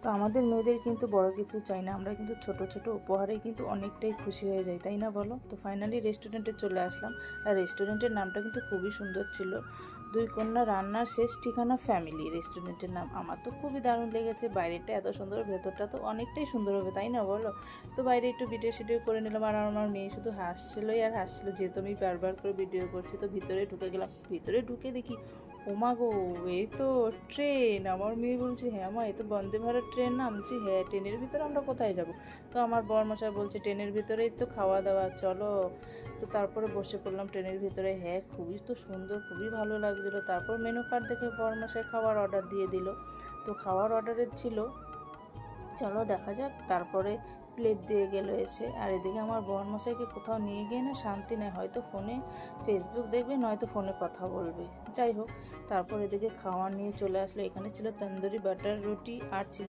তো আমাদের মেয়েদের কিন্তু বড় কিছু চাই না, আমরা কিন্তু ছোট ছোট উপহারে কিন্তু অনেকটাই খুশি হয়ে যাই, তাই না বলো? তো ফাইনালি রেস্টুরেন্টে চলে আসলাম। আর রেস্টুরেন্টের নামটা কিন্তু খুবই সুন্দর ছিল, দুই কন্যা রান্নার শেষ ঠিকানা ফ্যামিলি রেস্টুরেন্টের নাম। আমার তো খুবই দারুণ লেগেছে, বাইরেটা এত সুন্দর, ভেতরটা তো অনেকটাই সুন্দর হবে, তাই না বলো? তো বাইরে একটু ভিডিও করে নিলাম, আর আমার মেয়ে শুধু হাসছিলোই আর হাসছিলো, যেহেতু আমি বারবার করে ভিডিও করছি। তো ভিতরে ঢুকে গেলাম, ভিতরে ঢুকে দেখি ওমা গো, এই তো ট্রেন। আমার মেয়ে বলছে হ্যাঁ মা, এ তো বন্দে ভারত ট্রেন না। আমি বলছি হ্যাঁ, ট্রেনের ভিতরে আমরা কোথায় যাব? তো আমার বরমশাই বলছে ট্রেনের ভিতরেই তো খাওয়া দাওয়া, চলো। তো তারপরে বসে পড়লাম ট্রেনের ভিতরে। হ্যাঁ, খুবই তো সুন্দর, খুবই ভালো লাগছিলো। তারপর মেনু কার্ড দেখে বরমশাই খাওয়ার অর্ডার দিয়ে দিল। তো খাওয়ার অর্ডারের ছিল, চলো দেখা যাক। তারপরে প্লেট দিয়ে গেল এসে। আর এদিকে আমার বরমশাইকে কোথাও নিয়ে গিয়ে না শান্তি নেই, হয়তো ফোনে ফেসবুক দেখবে, নয়তো ফোনে কথা বলবে। যাই হোক, তারপর এদিকে খাওয়া নিয়ে চলে আসলো। এখানে ছিল তন্দুরি বাটার রুটি, আর ছিল